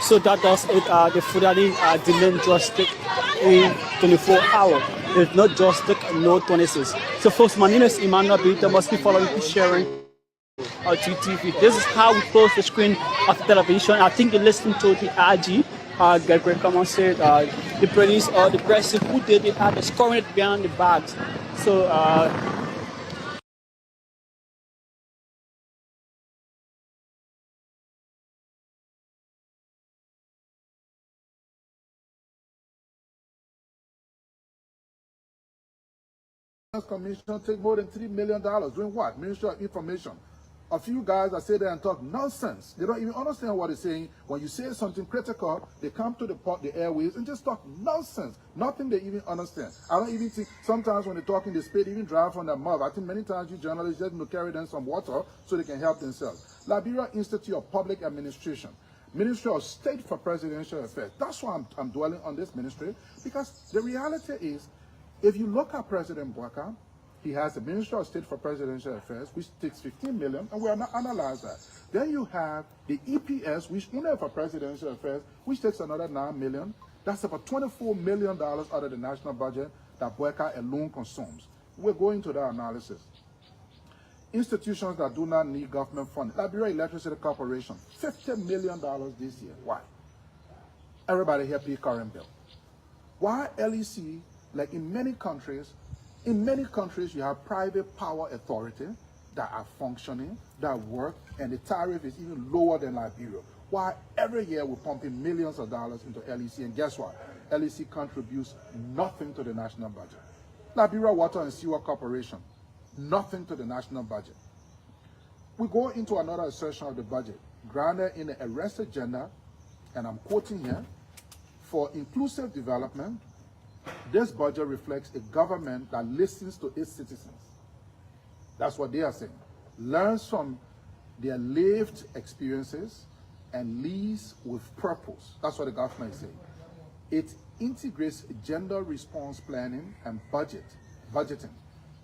So that does it. The Fulani didn't just take in 24 hours. It's not just take no 26. So folks, my name is Emmanuel Bita. Must be following, sharing our GTV. This is how we close the screen of the television. I think you listened to the RG. Gregory come on said the police or the press who did it had scoring it behind the bags. So Commission take more than $3 million. Doing what? Ministry of Information. A few guys that sit there and talk nonsense. They don't even understand what they're saying. When you say something critical, they come to the airways and just talk nonsense. Nothing they even understand. I don't even think, sometimes when they're talking, they spit, even drive from their mouth. I think many times you journalists just carry them some water so they can help themselves. Liberia Institute of Public Administration. Ministry of State for Presidential Affairs. That's why I'm dwelling on this ministry, because the reality is, if you look at President Bwaka, he has the Ministry of State for Presidential Affairs, which takes 15 million, and we are not analyze that. Then you have the EPS, which only for Presidential Affairs, which takes another 9 million. That's about $24 million out of the national budget that Bwaka alone consumes. We're going to that analysis. Institutions that do not need government funding. Liberia Electricity Corporation, $50 million this year. Why? Everybody here pay current bill. Why LEC? Like in many countries, you have private power authority that are functioning, that work, and the tariff is even lower than Liberia. Why every year we're pumping millions of dollars into LEC, and guess what? LEC contributes nothing to the national budget. Liberia Water and Sewer Corporation, nothing to the national budget. We go into another assertion of the budget, grounded in the arrest agenda, and I'm quoting here, for inclusive development. This budget reflects a government that listens to its citizens. That's what they are saying. Learns from their lived experiences and leads with purpose. That's what the government is saying. It integrates gender response planning and budgeting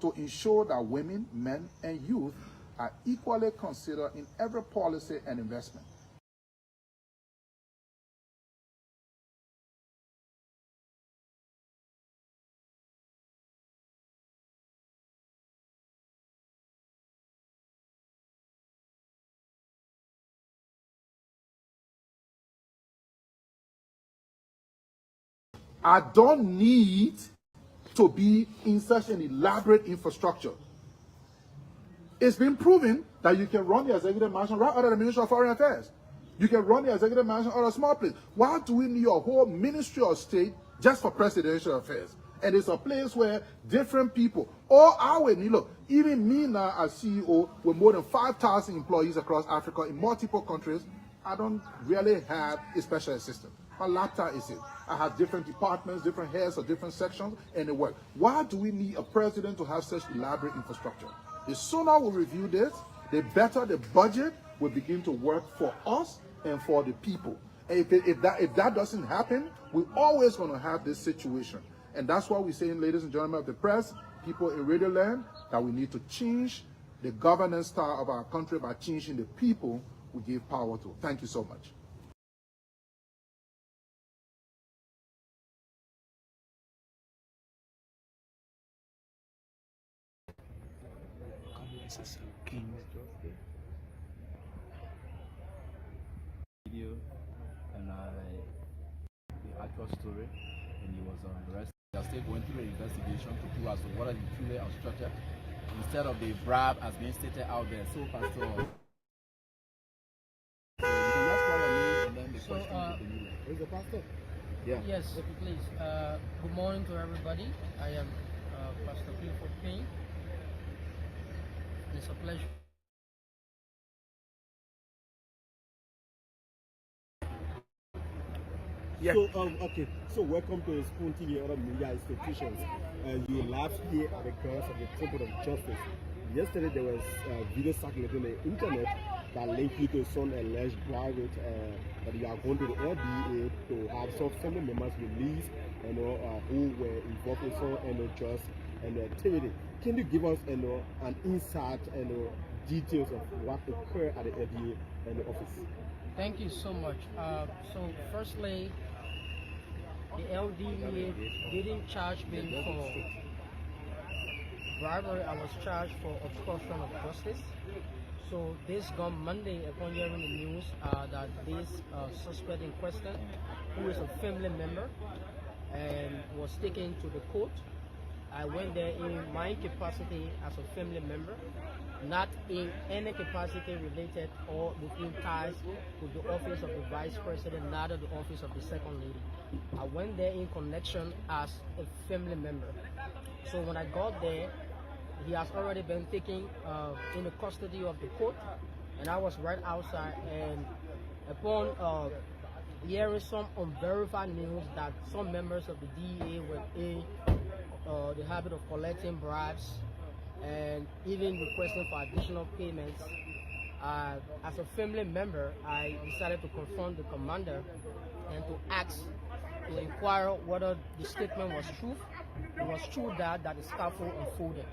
to ensure that women, men, and youth are equally considered in every policy and investment. I don't need to be in such an elaborate infrastructure. It's been proven that you can run the executive mansion right out of the Ministry of Foreign Affairs. You can run the executive mansion out of a small place. Why do we need a whole Ministry of State just for presidential affairs? And it's a place where different people, all our look, even me now as CEO with more than 5,000 employees across Africa in multiple countries, I don't really have a special assistant. My laptop is it. I have different departments, different heads of different sections, and they work. Why do we need a president to have such elaborate infrastructure? The sooner we review this, the better the budget will begin to work for us and for the people. And if that doesn't happen, we're always going to have this situation. And that's why we're saying, ladies and gentlemen of the press, people in Radio Land, that we need to change the governance style of our country by changing the people we give power to. Thank you so much. Video and the actual story, and he was arrested. They are still going through the investigation to prove as to what is truly unstructured instead of the bribe as being stated out there. So, Pastor, you can just call your name and then the question with the media. Who's the pastor? Yeah. Yes, please. Good morning to everybody. I am Pastor Clifford Payne. It's a pleasure. Yeah. So, okay. So, welcome to Spoon TV and other media institutions. You last here at the grounds of the Temple of Justice. Yesterday, there was a video circulating on the internet that linked you to some alleged bribe that you are going to the LDA to have some family members released, who were involved in some unjust activity. Can you give us an insight and details of what occurred at the LDA and the office? Thank you so much. So firstly, the LDA didn't charge me for bribery. I was charged for obstruction of justice. So this gone Monday, upon hearing the news that this suspect in question, who is a family member and was taken to the court, I went there in my capacity as a family member, not in any capacity related or within ties with the office of the vice president, neither the office of the second lady. I went there in connection as a family member. So when I got there, he has already been taken in the custody of the court, and I was right outside. And upon hearing some unverified news that some members of the DEA were in the habit of collecting bribes and even requesting for additional payments, as a family member, I decided to confront the commander and to ask, to inquire whether the statement was true. It was true that the scaffold unfolded.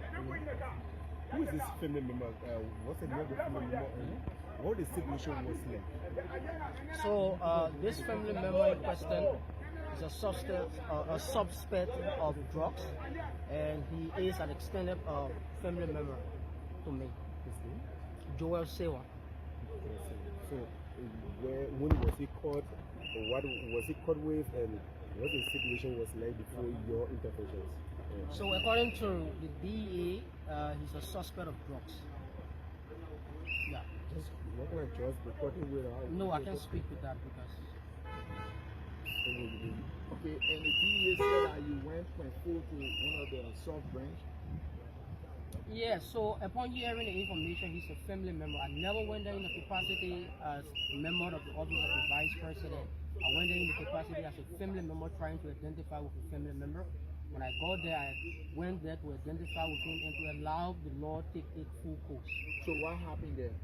Who is this family member? What's the name of the family member? What the situation was like? So this family member in question is a suspect of drugs, and he is an extended family member to me. His name? Joel Sewa. So, when was he caught? What was he caught with, and what the situation was like before your interventions? So according to the DEA, he's a suspect of drugs. Yeah. What kind of drugs? No, I can't speak with that because. Okay, and the DEA said that you went and flew to one of the soft branch. Yeah, so upon hearing the information, he's a family member. I never went there in the capacity as a member of the office of the vice president. I went there in the capacity as a family member trying to identify with a family member. When I got there, I went there to identify with him and to allow the law to take its full course. So what happened there?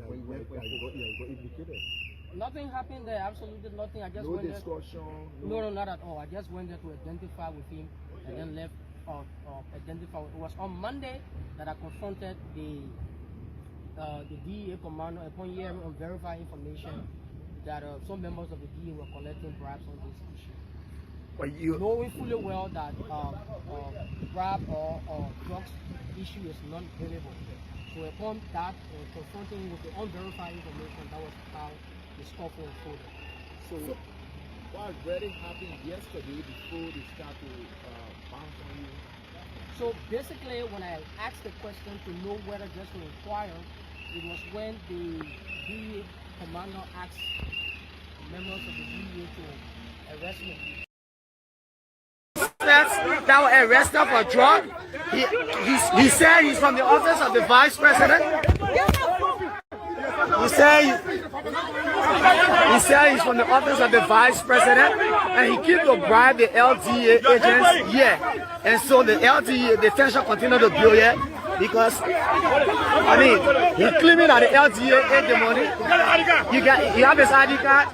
When you went, you got implicated. Nothing happened there, absolutely nothing. I just No went discussion. there. No, not at all. I just went there to identify with him and then left. Identify. It was on Monday that I confronted the DEA commander upon hearing unverified information that some members of the DEA were collecting bribes on this issue. But you Knowing fully well that bribe or drugs issue is not variable. So upon that, confronting with the unverified information, that was how the scuffle unfolded. so what already happened yesterday before they start to bounce on you? So basically, when I asked the question to know whether just to inquire, it was when the DEA commander asked members of the DEA to arrest me. That were arrested for drug. He said he's from the office of the vice president. He said he's from the office of the vice president, and he came to bribe the LDA agents here. And so the LDA, the tension continued to build here because, I mean, he's claiming that the LDA ate the money. You have his ID card.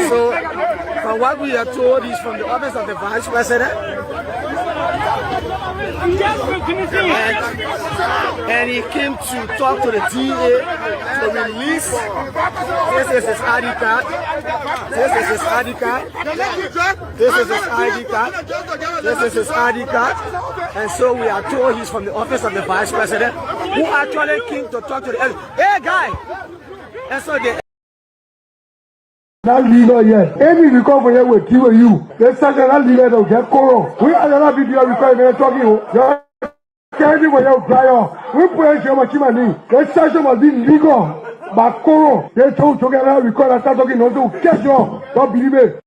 So, from what we are told, he's from the office of the vice president. And he came to talk to the DA to release. This is his ID card. This is his ID card. This is his ID card. This is his ID card. And so we are told he's from the office of the vice president, who actually came to talk to the hey guy. And so they not legal yet. Any recover here will kill you. The second not legal to get coro. We are not video requirement talking. You can't even help prior. We put your money. The session must be legal. But coro, they told together record and start talking. No, catch you. Don't believe it.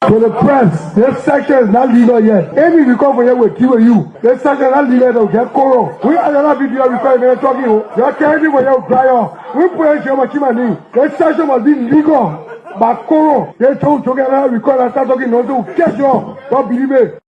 To the press, this section is not legal yet. Any recover here will kill you. This section is not legal to get coro. We are not video requirement talking. You can't even help prior. We put your money. This section must be legal. But coro, they told together record and start talking. No, catch you. Don't believe it.